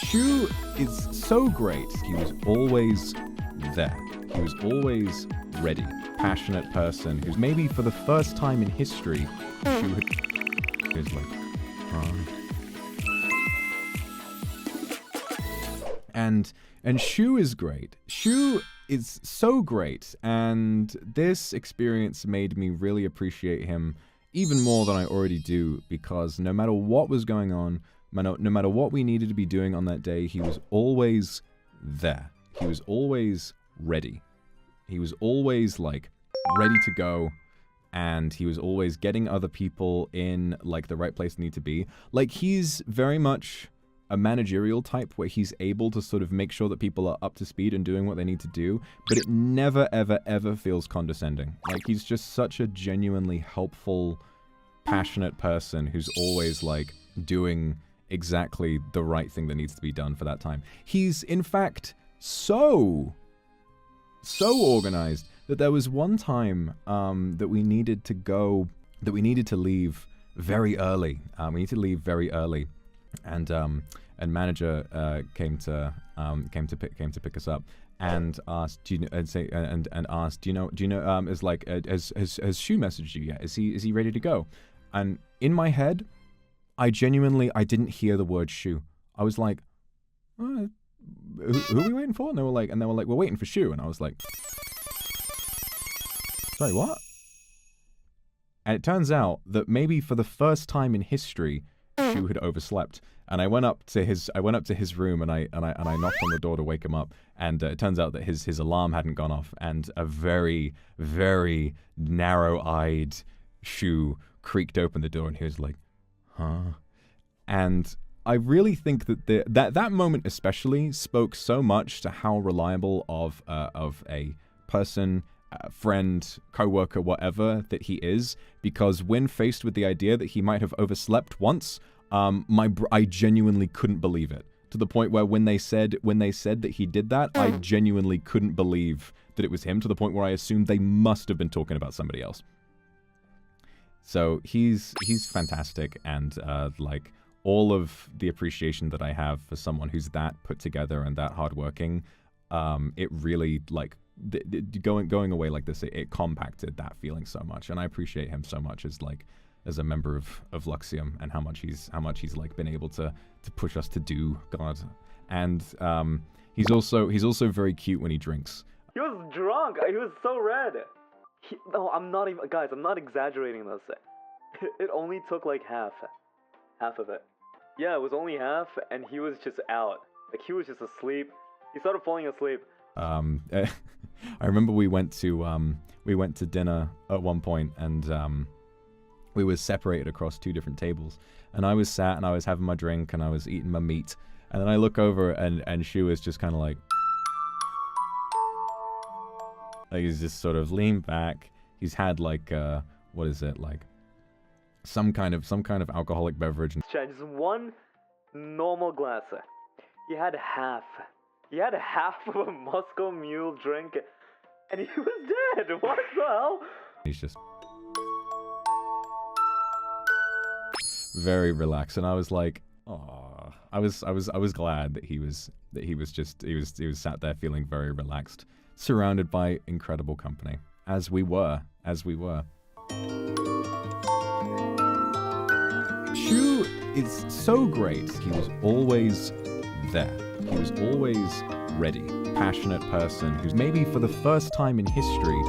Shu is so great. He was always there. He was always ready. Passionate person who's maybe for the first time in history, Shu is like, and Shu is great. Shu is so great, and this experience made me really appreciate him even more than I already do, because no matter what was going on, no matter what we needed to be doing on that day, he was always there. He was always ready. He was always like ready to go, and he was always getting other people in like the right place they need to be. Like, he's very much a managerial type where he's able to sort of make sure that people are up to speed and doing what they need to do, but it never, ever, ever feels condescending. Like, he's just such a genuinely helpful, passionate person who's always like doing exactly the right thing that needs to be done for that time. He's, in fact, so organized that there was one time that we needed to leave very early. We need to leave very early, and manager came to pick us up and asked, do you know, asked, do you know, is like, has Shu messaged you yet? Is he ready to go? And in my head, I didn't hear the word Shu. I was like, who are we waiting for? And they were like, we're waiting for Shu. And I was like, sorry, what? And it turns out that maybe for the first time in history, Shu had overslept. And I went up to his room and I knocked on the door to wake him up. And it turns out that his alarm hadn't gone off. And a very, very narrow-eyed Shu creaked open the door, and he was like, huh? And I really think that that moment especially spoke so much to how reliable of a person, friend, co-worker, whatever that he is, because when faced with the idea that he might have overslept once, I genuinely couldn't believe it, to the point where when they said that he did that, I genuinely couldn't believe that it was him, to the point where I assumed they must have been talking about somebody else. So he's fantastic, and like, all of the appreciation that I have for someone who's that put together and that hardworking, it really, like, going away like this, it compacted that feeling so much, and I appreciate him so much as a member of Luxiem, and how much he's like been able to push us to do God. And he's also very cute when he drinks. He was drunk. He was so red. No, I'm not even, guys, I'm not exaggerating this. It only took like half of it. Yeah, it was only half, and he was just out. Like, he was just asleep. He started falling asleep. I remember we went to dinner at one point, and we were separated across two different tables. And I was sat and I was having my drink and I was eating my meat. And then I look over and Shu was just kind of like he's just sort of leaned back. He's had like what is it, like some kind of alcoholic beverage. Just one normal glass. He had half. He had half of a Moscow Mule drink, and he was dead. What the hell? He's just very relaxed, and I was like, oh, I was glad that he was sat there feeling very relaxed, surrounded by incredible company, as we were. Shu is so great. He was always there. He was always ready. Passionate person who's maybe for the first time in history,